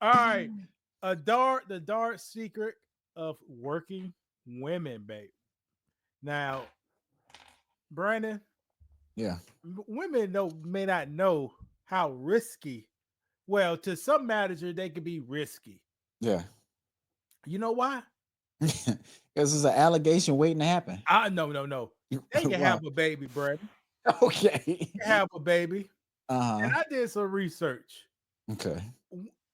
All right. The dark secret of working women, babe. Now, Brandon, Yeah. women may not know how risky. Well, to some managers, they can be risky. Yeah. You know why? Because it's an allegation waiting to happen. No. They can Why? have a baby, Brandon. Okay. They can have a baby. And Uh-huh. I did some research. Okay.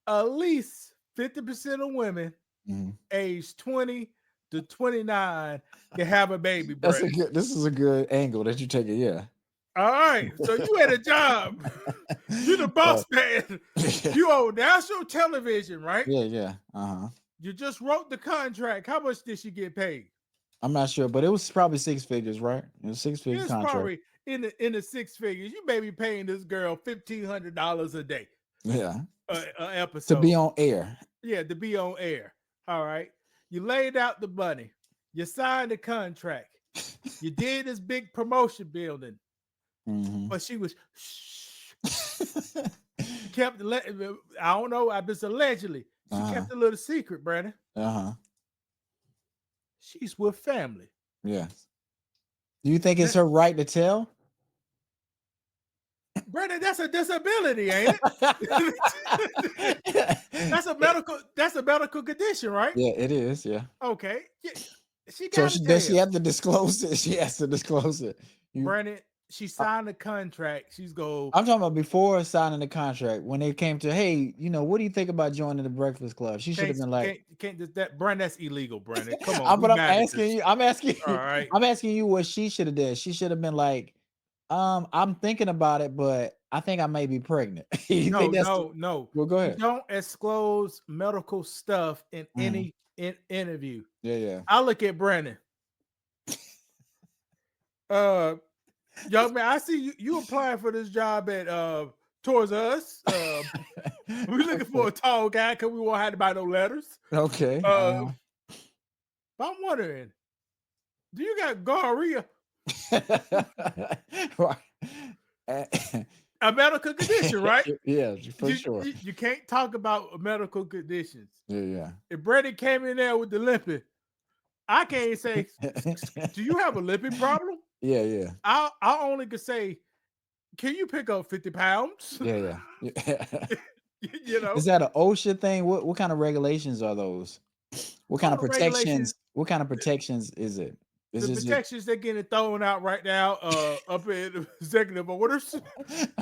At least 50% of women Mhm. aged 20 to 29 can have a baby, That's a Brandon. good. This is a good angle that you take it. Yeah. All right. So you had a job. You the Right. boss man. You on national television, right? Yeah. Yeah. Uh-huh. You just wrote the contract. How much did she get paid? I'm not sure, but it was probably six figures, right? It was six-figure It's contract. probably in the six figures. You may be paying this girl $1,500 a day, Yeah. a To episode. be on air. Yeah, to be on air. All right. You laid out the money. You signed the contract. You did this big promotion building, Hmm. but she was she kept I don't know, I just allegedly she Uh-huh. kept a little secret, Brandon. Uh-huh. She's with family. Yes. Do you think Now, it's her right to tell? Brandon, that's a disability, ain't it? That's a medical condition, right? Yeah, it is. Yeah. Okay. Yeah, she So gotta does she tell. have to disclose it? She has to disclose it. You, Brandon, she I- signed a contract. She's go, I'm talking about before signing the contract. When they came to, hey, what do you think about joining the Breakfast Club? She should have can't been like, can't just that Brandon, that's illegal, Brandon. Come on, we But I'm asking managers. you. I'm asking All you. right. I'm asking you what she should have did. She should have been like, I'm thinking about it, but I think I may be pregnant. You No, think that's no, no. well? Go You ahead. don't disclose medical stuff in Mhm. any interview. Yeah, yeah. I look at Brandon. Uh, young man, I see you applying for this job at Towards Us. We looking for Okay. a tall guy because we won't have to buy no letters. Okay. But I'm wondering, do you got gonorrhea, Right. a medical condition, right? Yeah, for You, sure. you you can't talk about medical conditions. Yeah, yeah. If Brandon came in there with the limping, I can't say, "Do you have a limping problem?" Yeah, yeah. I only could say, "Can you pick up 50 pounds?" Yeah, yeah. you know, Is that an OSHA thing? What kind of regulations are those? What kind all of the regulations, protections? What kind of protections is it? Is the this just protections they're getting thrown out right now, up in executive orders,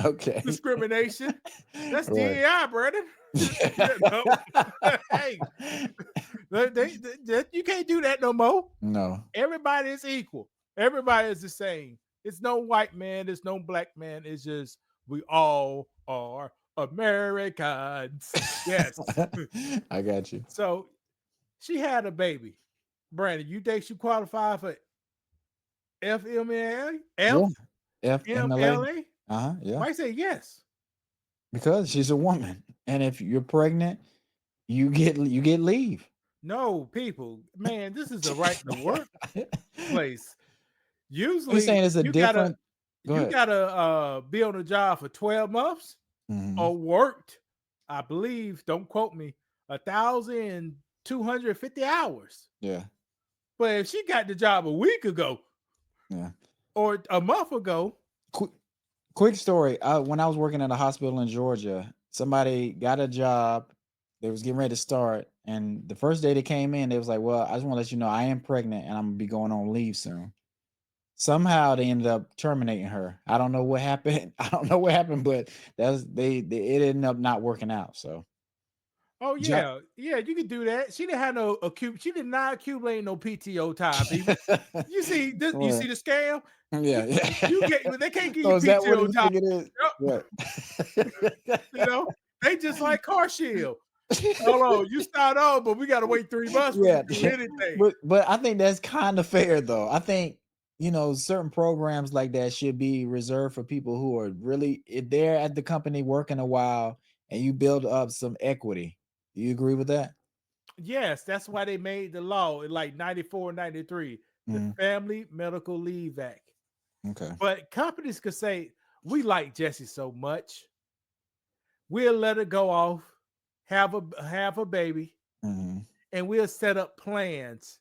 okay? discrimination. That's Right. DEI, Brandon. You know, hey, you can't do that no more. No. Everybody is equal. Everybody is the same. It's no white man. It's no black man. It's just we all are Americans. Yes. I got you. So she had a baby. Brandon, you think she qualified for FMLA? Yeah. FMLA. FMLA? Yeah. Why say yes? Because she's a woman, and if you're pregnant, you get leave. No, people, man, this is a right to work place. You're Usually saying it's a you gotta different. Go you ahead. gotta be on the job for 12 months Hmm. or worked, I believe, don't quote me, 1,250 hours. Yeah. But if she got the job a week ago Yeah. or a month ago, Quick, quick story. When I was working at a hospital in Georgia, somebody got a job. They was getting ready to start, and the first day they came in, they was like, "Well, I just want to let you know I am pregnant and I'm gonna be going on leave soon." Somehow they ended up terminating her. I don't know what happened. I don't know what happened, but they it ended up not working out. So oh job. yeah, yeah, you could do that. She didn't have no she did not accumulate no PTO time, people. You see this, you Right. see the scam? Yeah, You yeah. get they can't give So you is that what PTO you time. think it is? Yep. What? You know, they just like car shield. Hold on, you start off, but we gotta wait 3 months for you Yeah, to do anything. but I think that's kind of fair though. I think certain programs like that should be reserved for people who are really if they're at the company working a while and you build up some equity. Do you agree with that? Yes, that's why they made the law in like 94, 93, the Mhm. Family Medical Leave Act. Okay. But companies could say, we like Jesse so much, we'll let her go off have a baby, Mm-hmm. and we'll set up plans.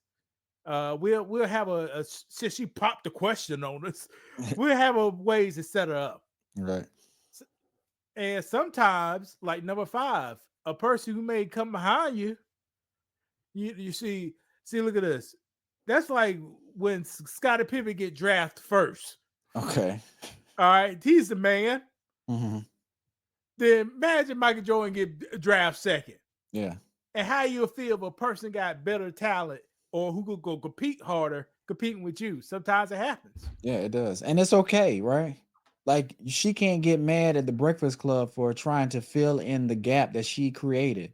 We'll have since she popped the question on us, we'll have a ways to set her up. Right. And sometimes, like number five, a person who may come behind you, you see, look at this. That's like when Scottie Pippen get drafted first. Okay. All right, he's the man. Mm-hmm. Then imagine Michael Jordan get draft second. Yeah. And how you'll feel if a person got better talent or who could go compete harder competing with you. Sometimes it happens. Yeah, it does. And it's okay, right? Like she can't get mad at the Breakfast Club for trying to fill in the gap that she created.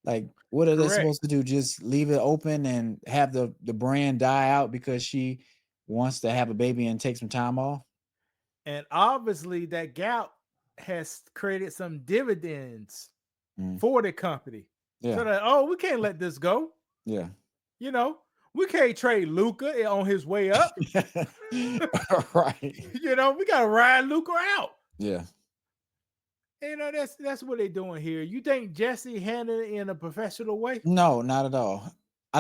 Like, what are they Correct. supposed to do? Just leave it open and have the brand die out because she wants to have a baby and take some time off? And obviously that gap has created some dividends Mm. for the company. Yeah. So that, oh, we can't let this go. Yeah. You know, we can't trade Luca on his way up. Right. We gotta ride Luca out. Yeah. That's what they're doing here. You think Jesse handled it in a professional way? No, not at all. Why?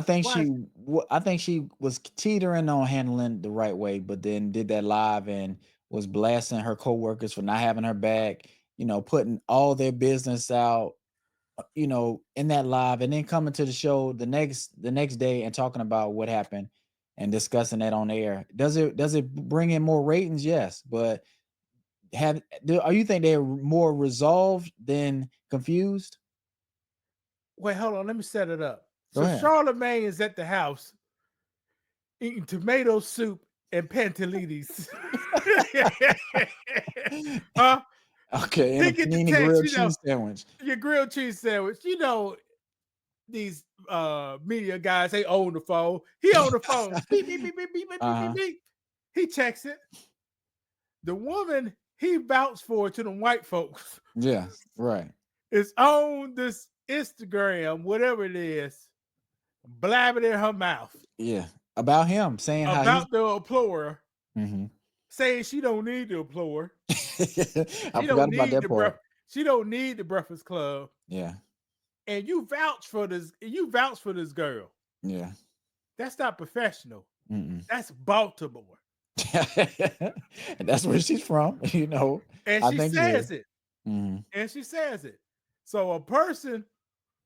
I think she was teetering on handling the right way, but then did that live and was blasting her coworkers for not having her back, putting all their business out, in that live, and then coming to the show the next day and talking about what happened and discussing that on air. Does it bring in more ratings? Yes, but are you think they're more resolved than confused? Wait, hold on. Let me set it up. Go So ahead. Charlemagne is at the house eating tomato soup and pantalides. Huh? Okay, and He a get the panini text, grilled cheese sandwich. your grilled cheese sandwich. These media guys, they own the phone. He on the phone. Beep, beep, beep, beep, beep, beep, beep, beep, Uh-huh. beep. He checks it. The woman he vouched for to the white folks Yeah, right. is on this Instagram, whatever it is, blabbing in her mouth Yeah. About him saying how he's about the employer, Mhm. saying she don't need the employer. I She forgot don't about need that the part. She don't need the Breakfast Club. Yeah. And you vouch for this. You vouch for this girl. Yeah. That's not professional. Mm-mm. That's Baltimore. And that's where she's from, And I she think it is. says it. Mhm. And she says it. So a person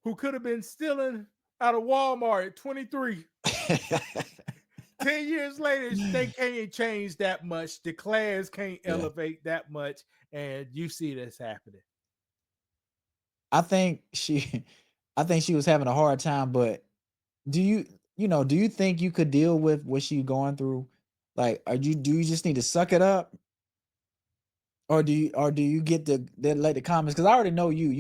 who could have been stealing out of Walmart at 23, 10 years later, they can't change that much. The class can't Yeah. elevate that much. And you see this happening. I think she I think she was having a hard time, but do you think you could deal with what she going through? Like, do you just need to suck it up? Or do you get let the comments? Because I already know you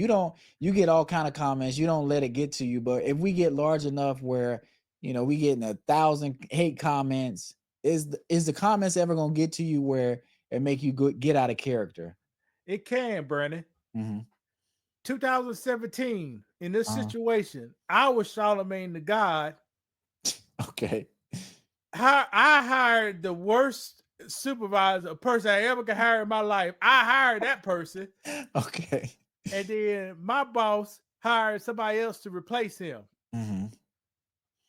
get all kind of comments. You don't let it get to you. But if we get large enough where we getting 1,000 hate comments, is the comments ever gonna get to you where it make you get out of character? It can, Brandon. Hmm. 2017, in this Uh, situation, I was Charlemagne the God. okay. I hired the worst supervisor, a person I ever could hire in my life. I hired that person. Okay. And then my boss hired somebody else to replace him. Hmm.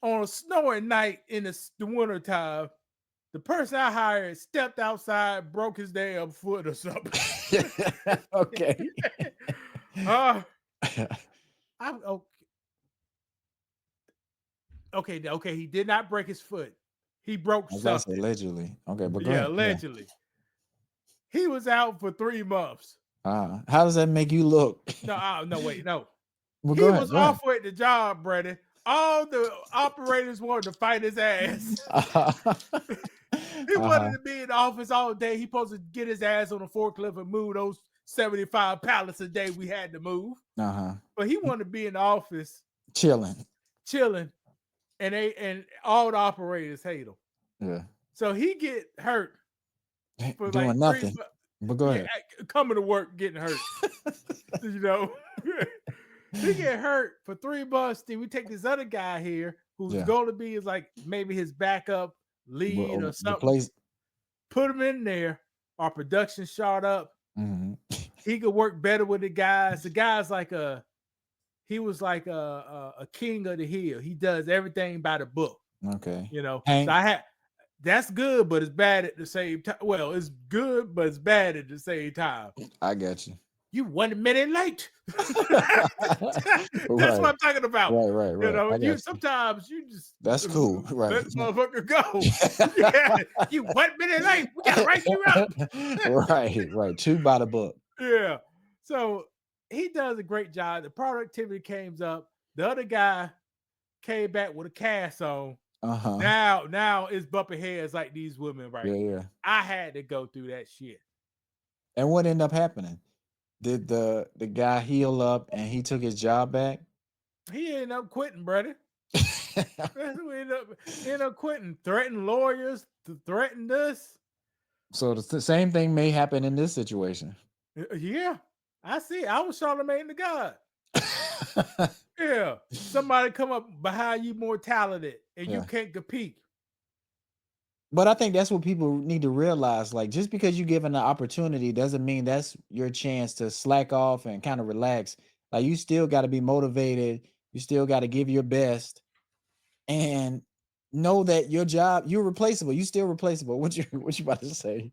On a snowing night in the winter time, the person I hired stepped outside, broke his damn foot or something. Okay. uh, I'm okay. He did not break his foot. He broke I was about to say something. allegedly. Okay, but go Yeah, ahead. Yeah. allegedly. He was out for 3 months. How does that make you look? No, wait, no. Well, go He ahead. was Go ahead. awful at the job, Brandon. All the operators wanted to fight his ass. Uh-huh. He wanted Uh-huh. to be in the office all day. He supposed to get his ass on a forklift and move those 75 pallets a day we had to move. Uh-huh. But he wanted to be in the office Chilling. chilling, and all the operators hate him. Yeah. So he get hurt for like Doing nothing. But go yeah, ahead. coming to work getting hurt. you know. He get hurt for 3 months. Then we take this other guy here who's Yeah. going to be is like maybe his backup lead or something. Replace. Put him in there. Our production shot up. Mhm. He could work better with the guys. The guy's like he was like a king of the hill. He does everything by the book, Okay. you know. So Hank, I had that's good, but it's bad at the same time. Well, it's good, but it's bad at the same time. I got you. You 1 minute late. That's what Right. I'm talking about. Right, right, You right. know, I you got you. sometimes you just That's cool. Right. let the motherfucker go. Yeah, you 1 minute late. We gotta write you up. Right, right. Two by the book. Yeah. So he does a great job. The productivity came up. The other guy came back with a cast on. Uh-huh. Now it's bumping heads like these women right Yeah, here. yeah. I had to go through that shit. And what ended up happening? Did the guy heal up and he took his job back? He ended up quitting, brother. That's what ended up quitting. Threatened lawyers, threatened us. So the same thing may happen in this situation. Yeah, I see. I was Charlemagne the God. Yeah, somebody come up behind you more talented, and you Yeah. can't compete. But I think that's what people need to realize. Like, just because you given the opportunity doesn't mean that's your chance to slack off and kind of relax. Like, you still got to be motivated. You still got to give your best and know that your job, you're replaceable. You still replaceable. What you about to say?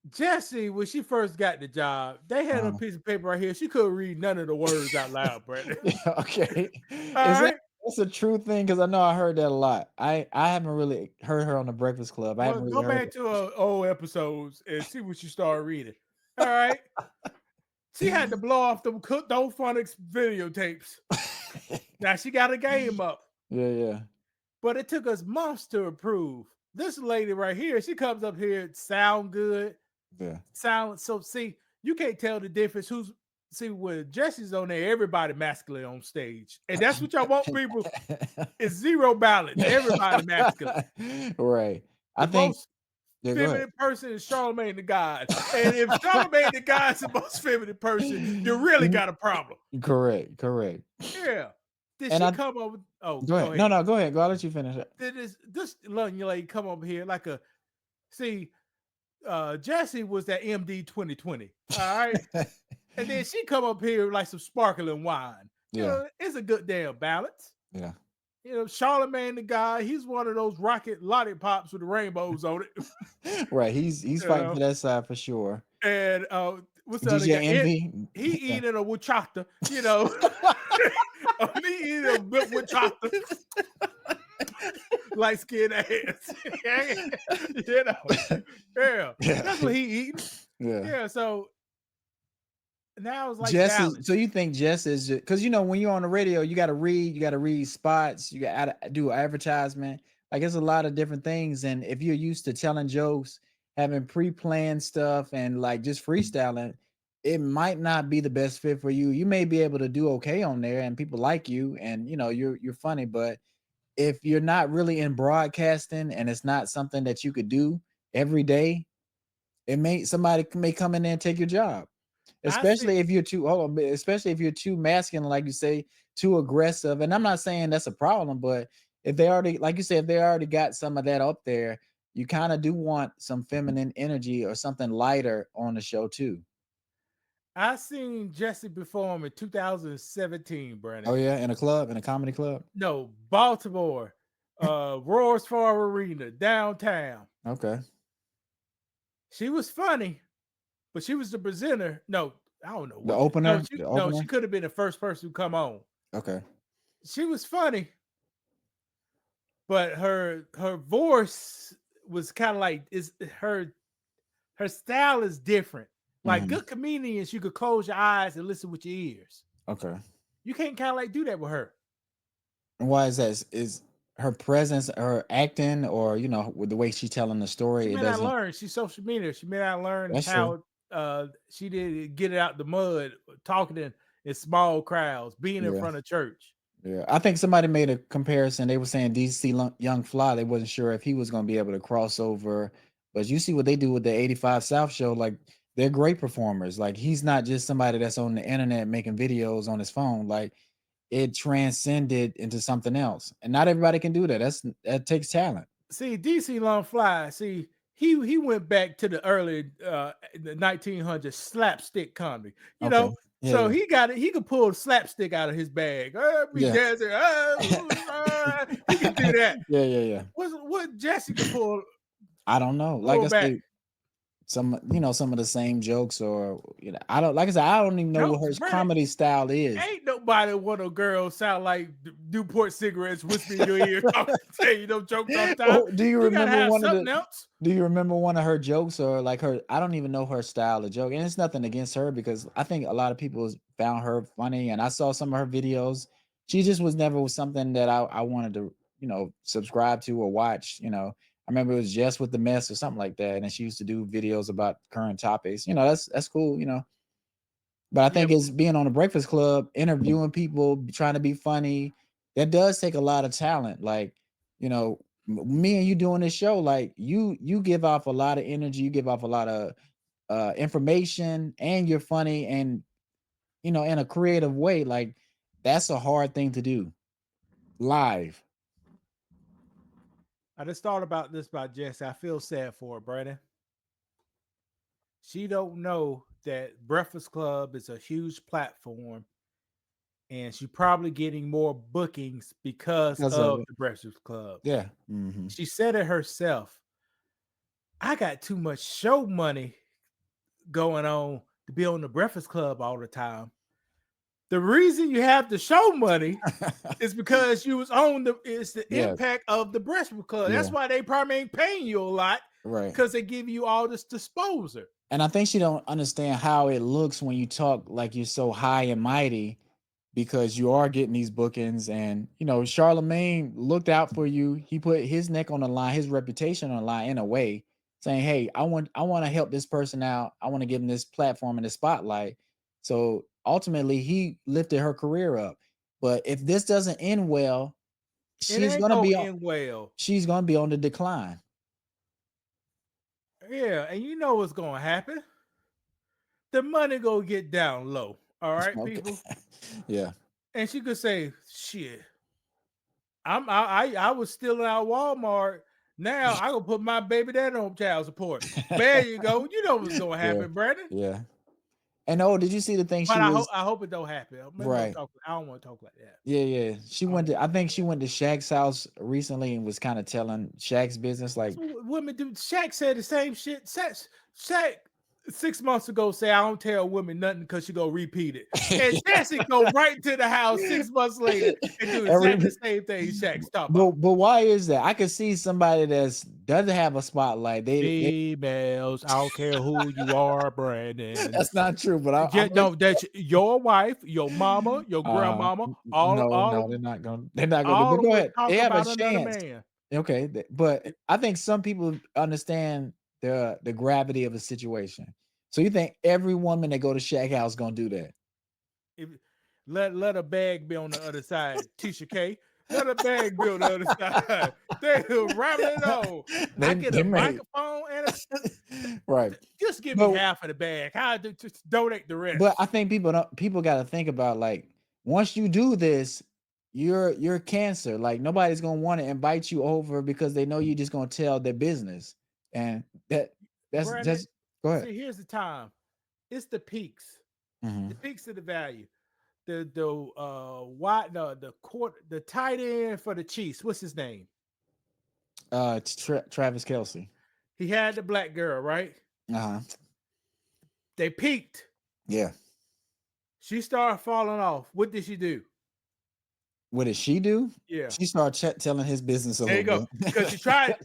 Jesse, when she first got the job, they had a Uh, piece of paper right here. She couldn't read none of the words out loud, Brandon. yeah, okay. Is All that right. that's a true thing? Because I know I heard that a lot. I haven't really heard her on the Breakfast Club. I Well, haven't really go heard back to old episodes and see what you start reading. All right. She had to blow off them those phonics videotapes. Now she got a game up, Yeah, yeah, but it took us months to approve. This lady right here, she comes up here, sound good, yeah. sound so. See, you can't tell the difference. Who's see when Jesse's on there, everybody masculine on stage, and that's what y'all want, people. It's zero balance. Everybody masculine. Right. I The think most yeah, go ahead. feminine person is Charlemagne the God. And if Charlemagne the God's the most feminine person, you really got a problem. Correct, correct. Yeah. Did And she I come over? Oh, go go ahead. No, ahead. no, go ahead. Go. I'll let you finish it. Did this young lady come over here like a see? Jesse was that MD 2020. All right. And then she come up here like some sparkling wine. You Yeah, know, it's a good damn balance. yeah. You know, Charlemagne the guy, he's one of those rocket lollipops with the rainbows on it. Right. He's You fighting for know, that side for sure. and what's the other DJ guy? Envy. He Yeah. eating a wuchata, you know. Me eating a bit wuchata, light skinned ass. You know, yeah, Yeah. that's what he eating. Yeah. Yeah, so now it's like Jess is so balance. you think Jess is because you know when you're on the radio, you gotta read spots, you gotta do advertisement. Like it's a lot of different things. And if you're used to telling jokes, having pre-planned stuff and like just freestyling, it might not be the best fit for you. You may be able to do okay on there and people like you and you know you're funny, but if you're not really in broadcasting and it's not something that you could do every day, it may somebody may come in there and take your job. I see. Especially if you're too hold on, but especially if you're too masculine, like you say, too aggressive. And I'm not saying that's a problem, but if they already, like you said, if they already got some of that up there, you kind of do want some feminine energy or something lighter on the show too. I seen Jesse perform in 2017, Oh Brandon. yeah, in a club, in a comedy club. No, Baltimore, Roars Farm Arena, downtown. Okay, She was funny, but she was the presenter. No, I don't know the what. opener, the No, she opener. could have been the first person to come on. Okay, She was funny, but her voice was kind of like is her style is different. Like hmm good comedians, you could close your eyes and listen with your ears. okay. You can't kind of like do that with her. And why is that? Is her presence, her acting, or you know, with the way she's telling the She story, it may not doesn't. learn. She's social media. She may not learn That's true. how she did get it out the mud, talking in small crowds, being in Yeah. front of church. Yeah, I think somebody made a comparison. They were saying DC Young Fly. They wasn't sure if he was going to be able to cross over, but you see what they do with the 85 South show. Like they're great performers. Like he's not just somebody that's on the internet making videos on his phone. Like it transcended into something else, and not everybody can do that. That takes talent. See, DC Long Fly. See, he went back to the early the 1900s slapstick comedy. You Okay. know, So yeah, he got it. He could pull a slapstick out of his bag. Be yeah. dancing. He can do that. Yeah, yeah, yeah. What Jesse could I don't know. Like pull I back? say, some of the same jokes, or I don't, like I said, I don't even know what Jokes, her Brandon. comedy style is. Ain't nobody want a girl sound like Newport cigarettes whisper in your ear, talking, say jokes all the time. Oh, do you You gotta remember have one of the something else. do you remember one of her jokes, or like her, I don't even know her style of joke. And it's nothing against her, because I think a lot of people found her funny, and I saw some of her videos. She just was never something that I wanted to, subscribe to or watch. I remember it was Jess with the Mess or something like that, and she used to do videos about current topics. That's cool. But I Yeah, think it's being on the Breakfast Club, interviewing people, trying to be funny. That does take a lot of talent. Like, me and you doing this show, like you give off a lot of energy, you give off a lot of information, and you're funny, and in a creative way. Like, that's a hard thing to do live. I just thought about this about Jesse. I feel sad for her, Brandon. She don't know that Breakfast Club is a huge platform, and she's probably getting more bookings because Because of of it. the Breakfast Club. Yeah. Hmm. She said it herself. I got too much show money going on to be on the Breakfast Club all the time. The reason you have the show money is because you was on it's the Yeah. impact of the Breakfast Club. That's Yeah. why they probably ain't paying you a lot, Right. because they give you all this disposer. And I think she don't understand how it looks when you talk like you're so high and mighty, because you are getting these bookings. And Charlemagne looked out for you. He put his neck on the line, his reputation on the line, in a way, saying, hey, I want to help this person out. I want to give him this platform and the spotlight. So ultimately he lifted her career up. But if this doesn't end well, It she's ain't gonna gonna be on end well. she's gonna be on the decline. Yeah, and you know what's gonna happen? The money gonna get down low. All right, Okay. people. Yeah. And she could say, "Shit, I was stealing out Walmart. Now I gonna put my baby daddy on child support." There you go. You know what's gonna Yeah. happen, Brandon. Yeah. And oh, did you see the thing But she was I hope it don't happen. Maybe don't right? talk. I don't want to talk like that. Yeah, yeah. She I don't went want to to I talk think like she that. went to Shaq's house recently and was kind of telling Shaq's business, That's like, what women do. Shaq said the same shit. Shaq 6 months ago say I don't tell women nothing because she gonna repeat it. And Jesse go right to the house 6 months later and do every exactly the same thing Shaq's talking but about. but why is that? I could see somebody that's doesn't have a spotlight. They Females, I don't care who you are, Brandon. that's not true, but I'm Yeah, no, that's your wife, your mama, your grandmama, no, they're not gonna do. all But of them go would ahead. talk They have a about another chance. man. Okay, but I think some people understand the gravity of a situation. So you think every woman that go to Shaq house gonna do that? If, let a bag be on the other side, Tisha K. Let a bag be on the other side. They ramming it on. I get They a may microphone and right, just give me but half of the bag. I do just donate the I rest. think people got to think about, like, once you do this, you're cancer. Like, nobody's gonna want to invite you over because they know you're just gonna tell their business, and that's Brandon, just go ahead. see, here's the time. It's the peaks. Hmm. The peaks of the value. The court the tight end for the Chiefs. What's his name? It's Travis Kelsey. He had the black girl, right? Uh huh. They peaked. Yeah. She started falling off. What did she do? What did she do? Yeah. She started telling his business a There you little go. bit. Because she tried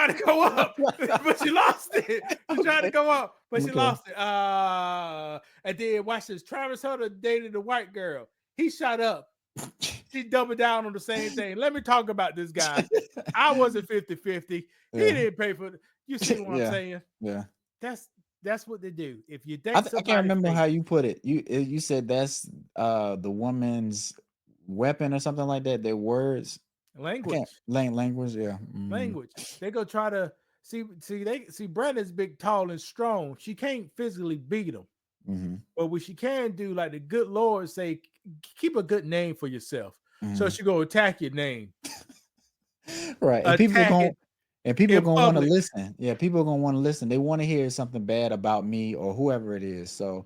to go up, but she lost it. She tried to Okay. go up, but she Okay. lost it. And then watch this. Travis Hunter dated a white girl. He shot up. She doubled down on the same thing. Let me talk about this guy. I wasn't 50-50. He Yeah. didn't pay for it. You see what I'm Yeah. saying? Yeah. That's that's what they do. If you I, date I can't somebody remember fake, how you put it. You said that's the woman's weapon or something like that. Their words. I can't language, language. Yeah. language. They go try to see Brandon's big, tall, and strong. She can't physically beat him. Mm-hmm. But what she can do, like the good Lord say, keep a good name for yourself. So Mm-hmm. she go attack your name, Right. attack it And people are in gonna want to public. listen. Yeah, people are gonna want to listen. They want to hear something bad about me or whoever it is. So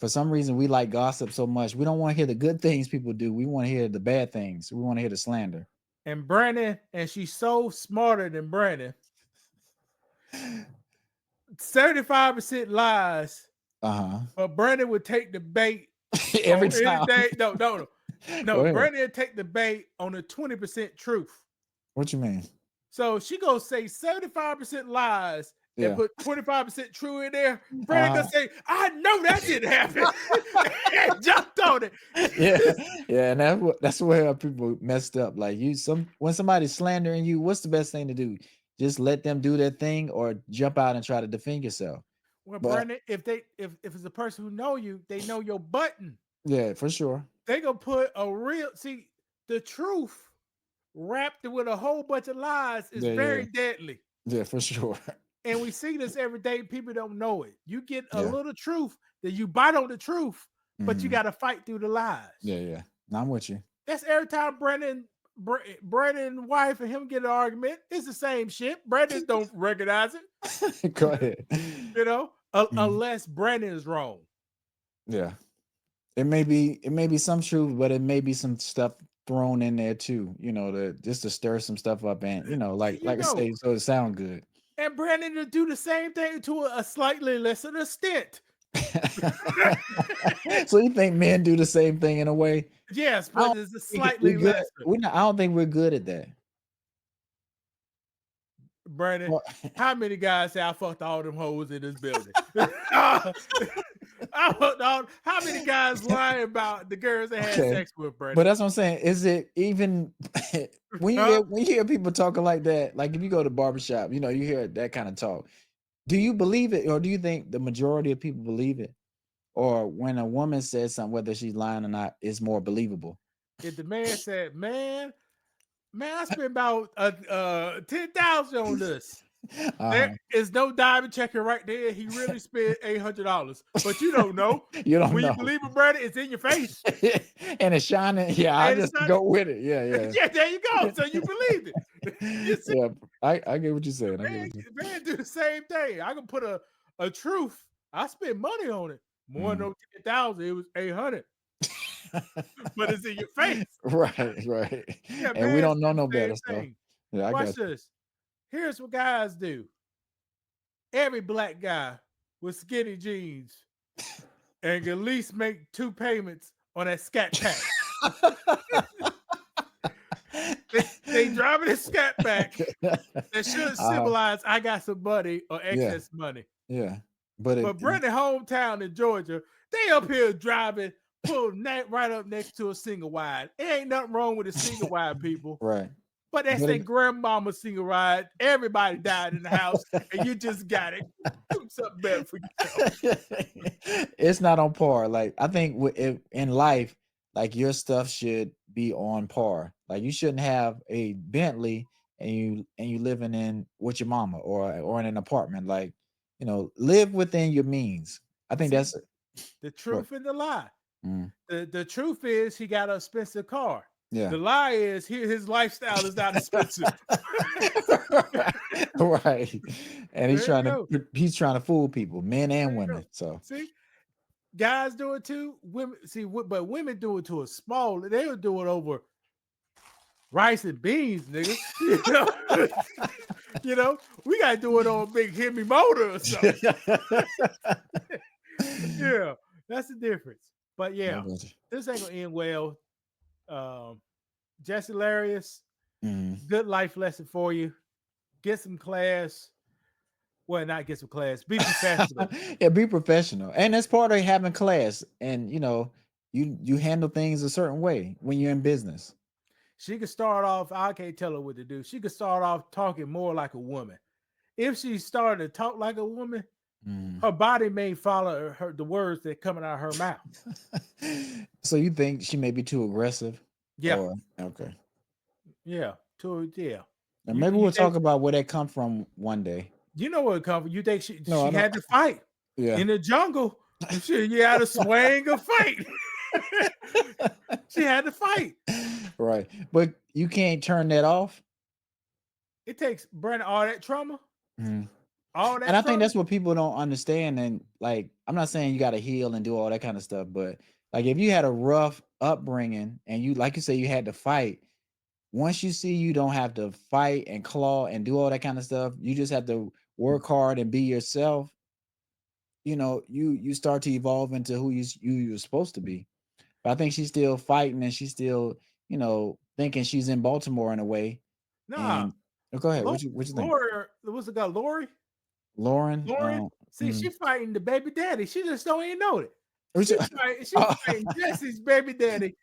for some reason we like gossip so much. We don't want to hear the good things people do. We want to hear the bad things. We want to hear the slander. And Brandon, and she's so smarter than Brandon. 75% lies, Uh-huh. but Brandon would take the bait Every on time. anything. No. Go No, ahead. Brandon would take the bait on the 20% truth. What you mean? So she gonna say 75% lies and Yeah. put 25% true in there. Brandon Uh-huh. gonna say, I know that didn't happen. And jumped on it. Yeah, yeah, and that's where people messed up. Like when somebody's slandering you, what's the best thing to do? Just let them do their thing, or jump out and try to defend yourself. Well, But Brandon, if it's a person who know you, they know your button. yeah, for sure. They gonna put the truth wrapped with a whole bunch of lies is Yeah, yeah, very deadly. yeah, for sure. And we see this every day. People don't know it. You get a Yeah. little truth, that you bite on the truth, but you Hmm. got to fight through the lies. Yeah, yeah. No, I'm with you. That's every time Brandon wife and him get an argument. It's the same shit. Brandon don't recognize it, Go ahead. Mhm. unless Brandon is wrong. Yeah. It may be some truth, but it may be some stuff thrown in there too, just to stir some stuff up, and You like I know, say, so it sound good. and Brandon to do the same thing to a slightly lesser extent. So you think men do the same thing in a way? Yes, I but don't it's a think we slightly good. lesser. I don't think we're good at that. Brandon, Well, how many guys say I fucked all them hoes in this building? I fucked all. How many guys lie about the girls they had okay, sex with, but Brandon? that's what I'm saying. Is it even Huh? when you hear people talking like that? Like if you go to barbershop, you hear that kind of talk. Do you believe it, or do you think the majority of people believe it? Or when a woman says something, whether she's lying or not, is more believable? If the man said, man, I spent about 10,000 on this. There Uh-huh. is no diamond checker right there. He really spent $800, but you don't know. You don't When you know. believe it, Brandon, it's in your face, And it's shining. Yeah, I and it's just not. go with it. Yeah, yeah. Yeah, there you go. So you believed it. You see, Yeah, I get what you're saying. I get man, what you man, do the same thing. I can put a truth. I spent money on it. More than mm. no 10,000. It was 800, but it's in your face. Right, right. Yeah, And we man don't know said no the same better, so thing. yeah, I Watch got you. this. Here's what guys do. Every black guy with skinny jeans and can at least make 2 payments on that scat pack. They driving a scat pack that should uh, symbolize I got some money or yeah, excess money. yeah. But But Brandon hometown in Georgia, they up here driving, pulling that right up next to a single wide. It ain't nothing wrong with a single wide, people. right. But that's But their grandmama single ride. Everybody died in the house, and you just got it. Do something better for yourself. it's not on par. Like I think in life, like your stuff should be on par. Like you shouldn't have a Bentley and you living in with your mama or in an apartment. Like live within your means. I think See, that's it. the What? truth and the lie. Mm, The truth is he got an expensive car. yeah. The lie is his lifestyle is not expensive. Right. And he's There you trying go. to he's trying to fool people, men There and you go. women. So See, guys do it too. Women but women do it to a small. They'll do it over rice and beans, nigga. You know, we gotta do it on a big Hemi motor or something. Yeah, that's the difference. But I yeah, got you. this ain't gonna end well. Um, Jess Hilarious, Mhm. good life lesson for you. Get some class. Well, not get some class. Be professional. Yeah, be professional. And that's part of having class. And you handle things a certain way when you're in business. She could start off. I can't tell her what to do. She could start off talking more like a woman. If she started to talk like a woman, Mhm. her body may follow the words that coming out of her mouth. So you think she may be too aggressive? Yeah, Or okay. yeah, yeah. And You maybe you we'll think talk about where that come from one day. you know where it come from? You think she No, I she don't. had to fight Yeah. in the jungle? She you had to swing a fight. She had to fight. Right. But you can't turn that off. It takes Brandon all that trauma. Mhm. All And that I think trouble. that's what people don't understand. And like, I'm not saying you got to heal and do all that kind of stuff, but like, if you had a rough upbringing and you, like you say, you had to fight. Once you see you don't have to fight and claw and do all that kind of stuff, you just have to work hard and be yourself. You start to evolve into who you're supposed to be. But I think she's still fighting and she's still, thinking she's in Baltimore in a way. Nah, And go ahead. Lori, What you think? Lori, what's the guy? Lori, Lauren? Lauren. See, she fighting the baby daddy. She just don't even know it. Which She fighting. She oh. fighting Jesse's baby daddy.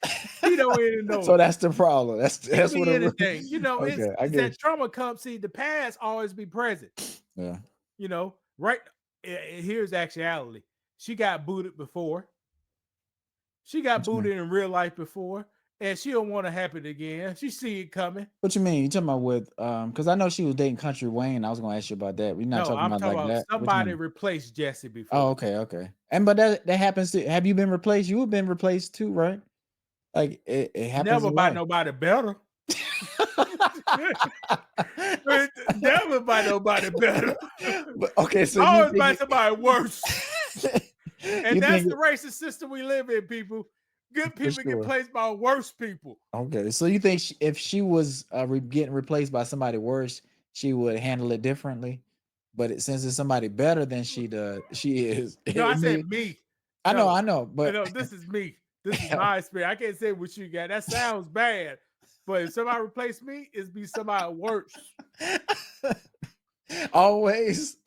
He don't even know So it. that's the problem. That's It could what be it anything. okay, I It's get that trauma comes. See, the past always be present. you. Yeah. Right? Here's actuality. She got booted before. She got What you mean? booted in real life before, and she don't want to happen again. She see it coming. What you mean? You talking about with because I know she was dating Country Wayne. I was gonna ask you about that. We're not No, talking I'm about talking like about that. What you somebody mean? replaced Jesse Oh, before. okay, okay. And but that happens to have you been replaced? You have been replaced too, right? Like it happens Never a by lot. nobody better. Never by nobody better. But okay, so you Always think by somebody worse. And you that's think the racist system we live in, people. Good for people get sure. placed by worse people. Okay, so you think if she was getting replaced by somebody worse, she would handle it differently. But since it's somebody better than she is. No, I It said may, me. I No, know, but no, this is me. This is my experience. I can't say what you got. That sounds bad. But if somebody replace me, it's be somebody worse. always.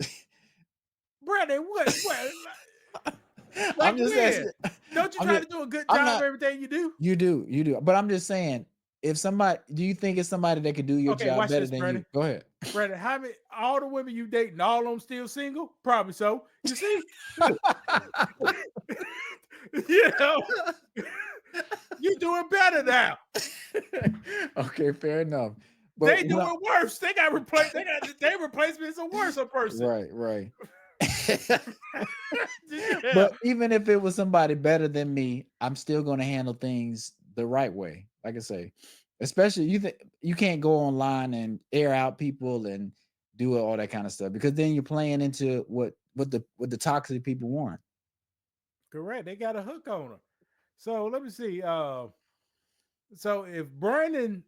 Brother, what? Like I'm just when? asking. Don't you I'm try just, to do a good I'm job not. everything you do? You do. But I'm just saying, if somebody, do you think it's somebody that could do your Okay, job watch better this, than you? Brandon. Go ahead. Brandon, how many all the women you dating, all of them still single? Probably so. You see? you know, you doing better now. Okay, fair enough. But They doing worse. They got replaced. They replaced me as a worse person. right. Yeah. But even if it was somebody better than me, I'm still going to handle things the right way. Like I say, especially you can't go online and air out people and do all that kind of stuff because then you're playing into what the toxic people want. Correct. They got a hook on her. So let me see. So if Brandon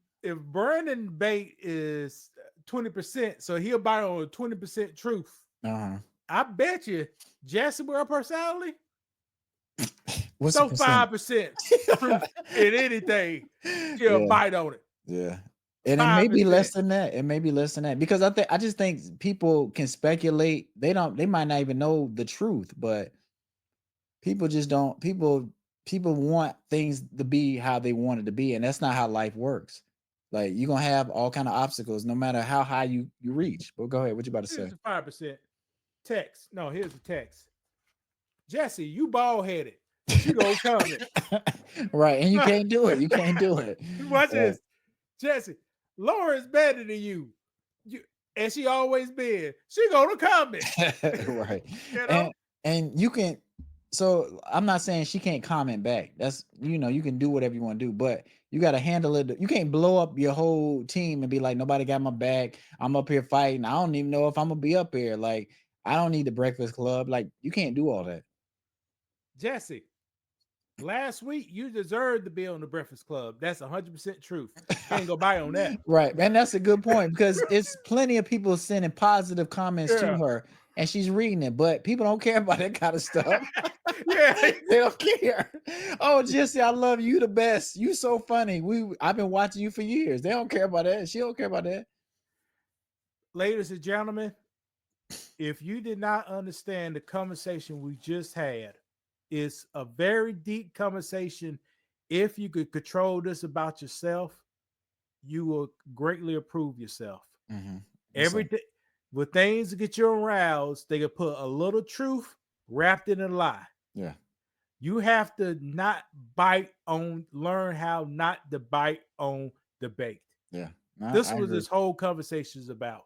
bait is 20%, so he'll buy on 20% truth. Uh-huh. I bet you Jesse with her personality, What's the throw percent? 5% truth in anything. She'll Yeah. bite on it. Yeah. And it may be 5%. less than that. It may be less than that because I just think people can speculate. They might not even know the truth, but people just don't people want things to be how they want it to be, and that's not how life works. Like you're gonna have all kind of obstacles no matter how high you reach. But go ahead, what you about to Here's say? the 5%. Text. No, here's the text. Jesse, you bald headed. She gonna comment. Right, and you can't do it. You can't do it. Watch Right. this. Jesse, Laura's better than you. And she always been. She gonna comment. Right. You And know? you can so I'm not saying she can't comment back. That's you can do whatever you want to do, but you got to handle it. You can't blow up your whole team and be like nobody got my back. I'm up here fighting. I don't even know if I'm gonna be up here. Like I don't need the Breakfast Club. Like you can't do all that. Jesse, last week you deserved to be on the Breakfast Club. That's 100% truth. Can't go by on that. Right. And that's a good point because it's plenty of people sending positive comments to Yeah. her and she's reading it, but people don't care about that kind of stuff. Yeah. They don't care. Oh, Jesse, I love you the best. You so funny. I've been watching you for years. They don't care about that. She don't care about that. Ladies and gentlemen, if you did not understand the conversation we just had, it's a very deep conversation. If you could control this about yourself, you will greatly improve yourself. Mm-hmm. Everything with things to get you aroused, they could put a little truth wrapped in a lie. Yeah. You have to learn how not to bite on the bait. Yeah. This I was agree. this whole conversation is about.